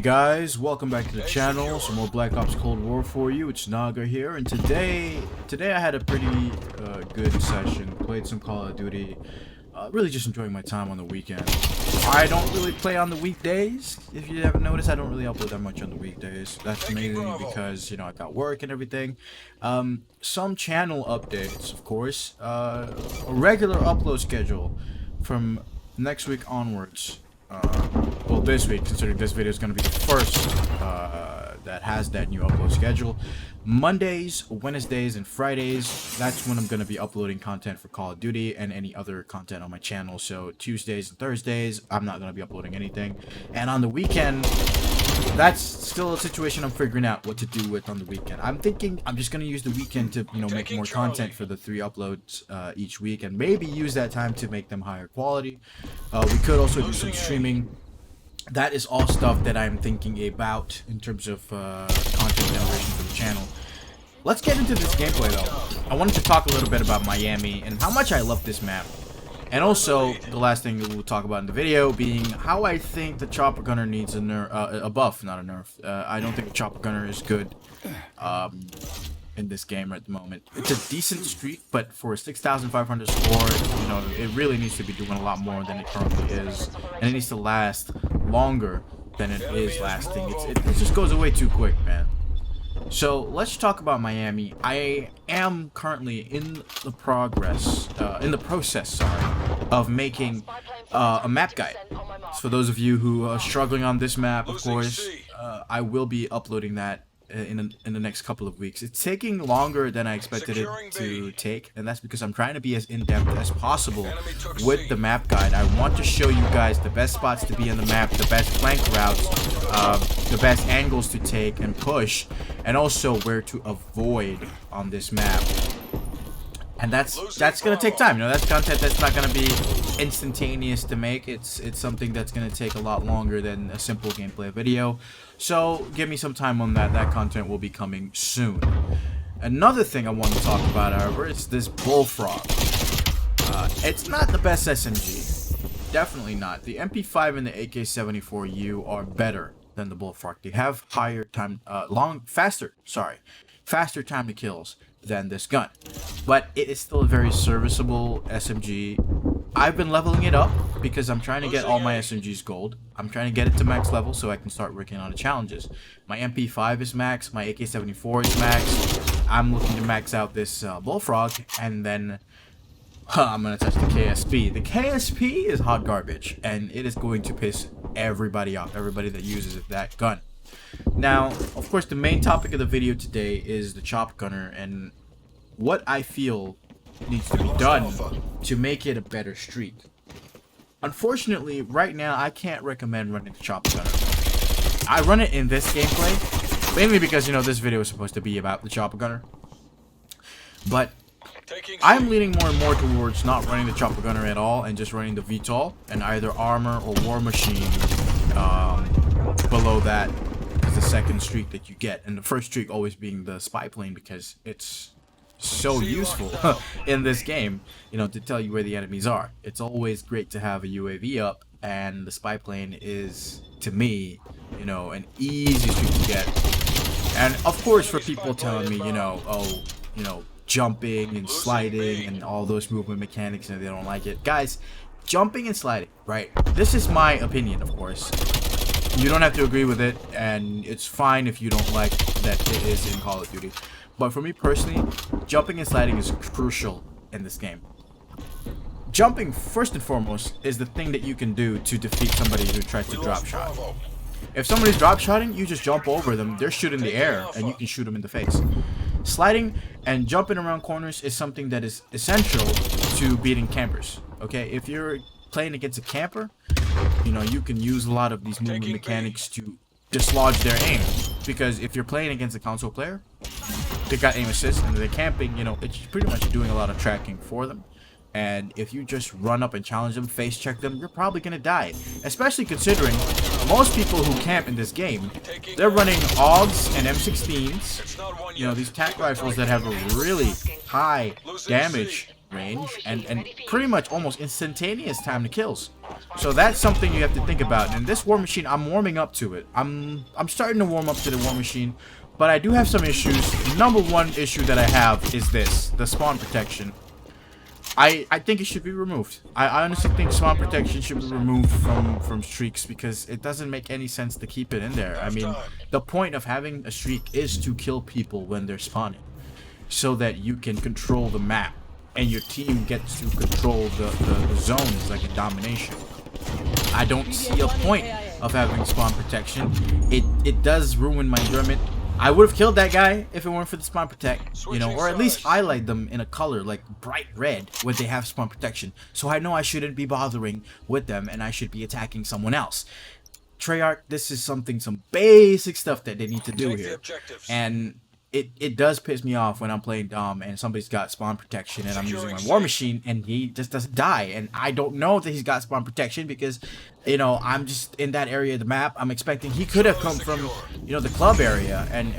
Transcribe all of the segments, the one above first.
guys, welcome back to the channel. Some more Black Ops Cold War for you. It's Naga here, and today I had a pretty good session. Played some Call of Duty. Really just enjoying my time on the weekend. I don't really play on the weekdays. If you haven't noticed, I don't really upload that much on the weekdays. That's mainly because, you know, I got work and everything. Some channel updates, of course. A regular upload schedule from next week onwards. Well, this week, considering this video is going to be the first that has that new upload schedule. Mondays, Wednesdays, and Fridays, that's when I'm going to be uploading content for Call of Duty and any other content on my channel. So Tuesdays and Thursdays, I'm not going to be uploading anything. And on the weekend, that's still a situation I'm figuring out what to do with on the weekend. I'm thinking I'm just going to use the weekend to, you know, make more content for the 3 uploads each week, and maybe use that time to make them higher quality. We could also do some streaming. That is all stuff that I'm thinking about in terms of content generation for the channel. Let's get into this gameplay though. I wanted to talk a little bit about Miami and how much I love this map. And also, the last thing that we'll talk about in the video being how I think the chopper gunner needs a nerf, a buff, not a nerf. I don't think the chopper gunner is good in this game at the moment. It's a decent streak, but for a 6,500 score, you know, it really needs to be doing a lot more than it currently is, and it needs to last longer than it is lasting. It just goes away too quick, man. So let's talk about Miami. I am currently in the process, of making a map guide. So for those of you who are struggling on this map, of course, I will be uploading that in the next couple of weeks. It's taking longer than I expected it to take, and that's because I'm trying to be as in-depth as possible with the map guide. I want to show you guys the best spots to be on the map, the best flank routes, the best angles to take and push, and also where to avoid on this map. And that's gonna take time. You know, that's content that's not gonna be instantaneous to make. It's something that's gonna take a lot longer than a simple gameplay video. So give me some time on that. That content will be coming soon. Another thing I want to talk about, however, is this Bullfrog. It's not the best SMG. Definitely not. The MP5 and the AK-74U are better than the Bullfrog. They have higher time, faster time to kills than this gun, but it is still a very serviceable SMG. I've been leveling it up because I'm trying to get all my SMGs gold. I'm trying to get it to max level so I can start working on the challenges. My MP5 is max, my AK-74 is max. I'm looking to max out this Bullfrog, and then I'm gonna touch the KSP. The KSP is hot garbage, and it is going to piss everybody off, everybody that uses that gun. Now, of course, the main topic of the video today is the chopper gunner and what I feel needs to be done to make it a better streak. Unfortunately, right now, I can't recommend running the chopper gunner. I run it in this gameplay, mainly because, you know, this video is supposed to be about the chopper gunner. But I'm leaning more and more towards not running the chopper gunner at all and just running the VTOL and either armor or war machine below that is the second streak that you get, and the first streak always being the spy plane because it's so useful in this game, you know, to tell you where the enemies are. It's always great to have a UAV up, and the spy plane is, to me, you know, an easy streak to get. And of course, for people telling me, you know, oh, you know, jumping and sliding and all those movement mechanics and they don't like it, guys, jumping and sliding, right? This is my opinion, of course. You don't have to agree with it, and it's fine if you don't like that it is in Call of Duty. But for me personally, jumping and sliding is crucial in this game. Jumping, first and foremost, is the thing that you can do to defeat somebody who tries to drop shot. If somebody's drop shotting, you just jump over them, they're shooting in the air, and you can shoot them in the face. Sliding and jumping around corners is something that is essential to beating campers. Okay, if you're playing against a camper, you know, you can use a lot of these movement mechanics to dislodge their aim. Because if you're playing against a console player, they got aim assist and they're camping, you know, it's pretty much doing a lot of tracking for them. And if you just run up and challenge them, face check them, you're probably gonna die. Especially considering most people who camp in this game, they're running AUGs and M16s, you know, these tac rifles that have a really high damage range and pretty much almost instantaneous time to kills. So that's something you have to think about. And this War Machine, I'm warming up to it. I'm starting to warm up to the War Machine, but I do have some issues. Number one issue that I have is this, the spawn protection. I think it should be removed. I honestly think spawn protection should be removed from streaks because it doesn't make any sense to keep it in there. I mean, the point of having a streak is to kill people when they're spawning, so that you can control the map and your team gets to control the zones like a domination. I don't see a point of having spawn protection. It does ruin my enjoyment. I would have killed that guy if it weren't for the spawn protect, you know, or at least highlight them in a color like bright red where they have spawn protection, so I know I shouldn't be bothering with them and I should be attacking someone else. Treyarch, this is some basic stuff that they need to do here, and it does piss me off when I'm playing Dom and somebody's got spawn protection and I'm using my War Machine and he just doesn't die, and I don't know that he's got spawn protection because, you know, I'm just in that area of the map. I'm expecting he could have come from, you know, the club area and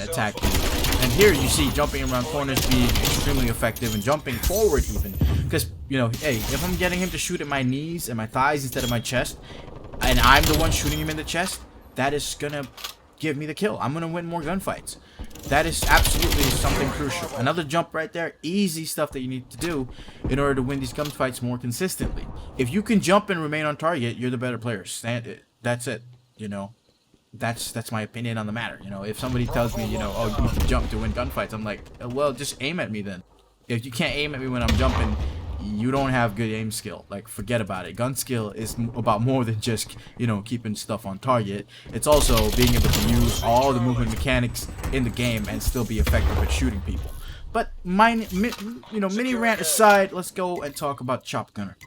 attacked me. And here you see jumping around corners being extremely effective and jumping forward even, because, you know, hey, if I'm getting him to shoot at my knees and my thighs instead of my chest, and I'm the one shooting him in the chest, that is gonna give me the kill. I'm gonna win more gunfights. That is absolutely something crucial. Another jump right there, easy stuff that you need to do in order to win these gunfights more consistently. If you can jump and remain on target, you're the better player. That's it. You know, that's my opinion on the matter. You know, if somebody tells me, you know, oh, you can jump to win gunfights, I'm like, well, just aim at me then. If you can't aim at me when I'm jumping, you don't have good aim skill. Like, forget about it. Gun skill is about more than just, you know, keeping stuff on target. It's also being able to use all the movement mechanics in the game and still be effective at shooting people. But mini rant aside, let's go and talk about Chop Gunner.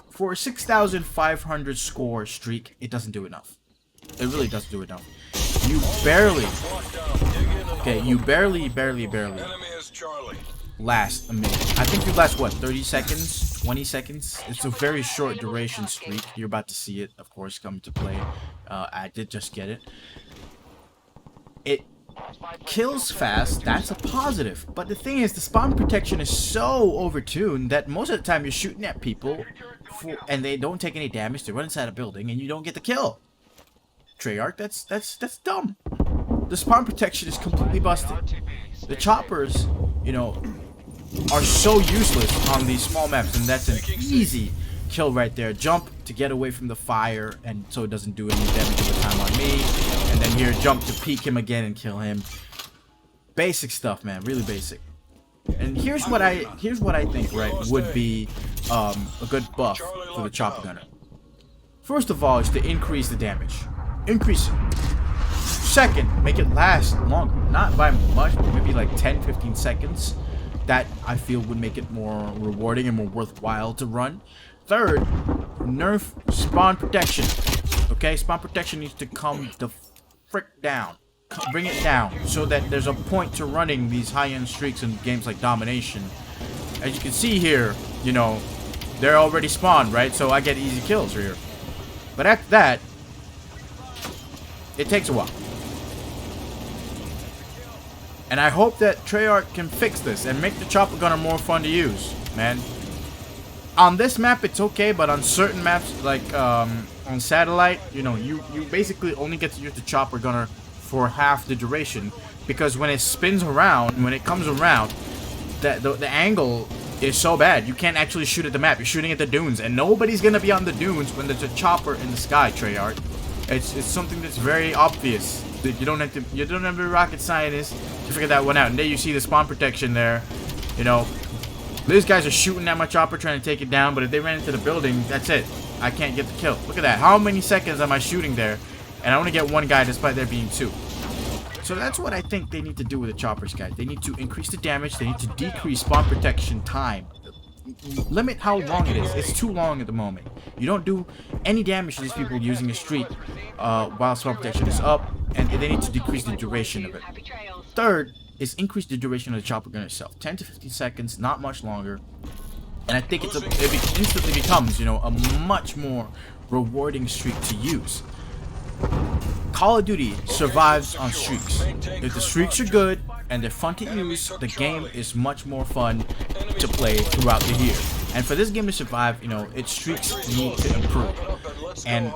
For a 6,500 score streak, it doesn't do enough. It really doesn't do enough. You barely last a minute. I think you last, what, 30 seconds, 20 seconds? It's a very short duration streak. You're about to see it, of course, come to play. I did just get it. It kills fast, that's a positive. But the thing is, the spawn protection is so overtuned that most of the time you're shooting at people and they don't take any damage, they run inside a building, and you don't get the kill. Treyarch, that's dumb. The spawn protection is completely busted. The choppers, you know, are so useless on these small maps, and that's an easy kill right there. Jump to get away from the fire, and so it doesn't do any damage over time on me. And then here, jump to peek him again and kill him. Basic stuff, man, really basic. And here's what I think, right, would be a good buff for the Chopper Gunner. First of all, is to increase the damage. Increase it. Second, make it last longer. Not by much, but maybe like 10-15 seconds. That, I feel, would make it more rewarding and more worthwhile to run. Third, nerf spawn protection. Okay, spawn protection needs to come the frick down. Bring it down so that there's a point to running these high-end streaks in games like Domination. As you can see here, you know, they're already spawned, right? So I get easy kills here. But after that, it takes a while. And I hope that Treyarch can fix this and make the Chopper Gunner more fun to use, man. On this map, it's okay, but on certain maps, like on Satellite, you know, you basically only get to use the Chopper Gunner for half the duration, because when it spins around, when it comes around, the angle is so bad, you can't actually shoot at the map. You're shooting at the dunes, and nobody's gonna be on the dunes when there's a chopper in the sky, Treyarch. It's something that's very obvious. You don't have to be a rocket scientist to figure that one out. And there you see the spawn protection there. You know, these guys are shooting at my chopper trying to take it down, but if they ran into the building, that's it. I can't get the kill. Look at that. How many seconds am I shooting there? And I only get one guy despite there being two. So that's what I think they need to do with the choppers, guys. They need to increase the damage. They need to decrease spawn protection time. Limit how long it is. It's too long at the moment. You don't do any damage to these people using a streak while spawn protection is up, and they need to decrease the duration of it. Third is increase the duration of the chopper gun itself. 10 to 15 seconds, not much longer. And I think it instantly becomes, you know, a much more rewarding streak to use. Call of Duty survives on streaks. If the streaks are good and they're fun to use, the game is much more fun to play throughout the year. And for this game to survive, you know, its streaks need to improve. And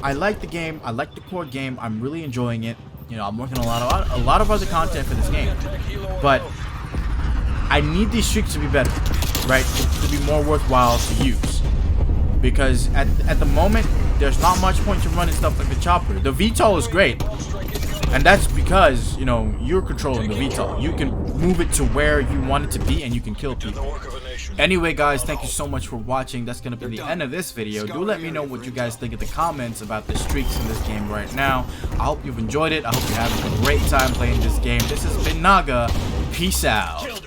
I like the game. I like the core game. I'm really enjoying it. You know, I'm working on a lot of other content for this game, but I need these streaks to be better, right? To be more worthwhile to use. Because at the moment, there's not much point to running stuff like the chopper. The VTOL is great, and that's because, you know, you're controlling the VTOL. You can move it to where you want it to be, and you can kill people. Anyway, guys, thank you so much for watching. That's gonna be the end of this video. Do let me know what you guys think in the comments about the streaks in this game right now. I hope you've enjoyed it. I hope you're having a great time playing this game. This has been Naga. Peace out.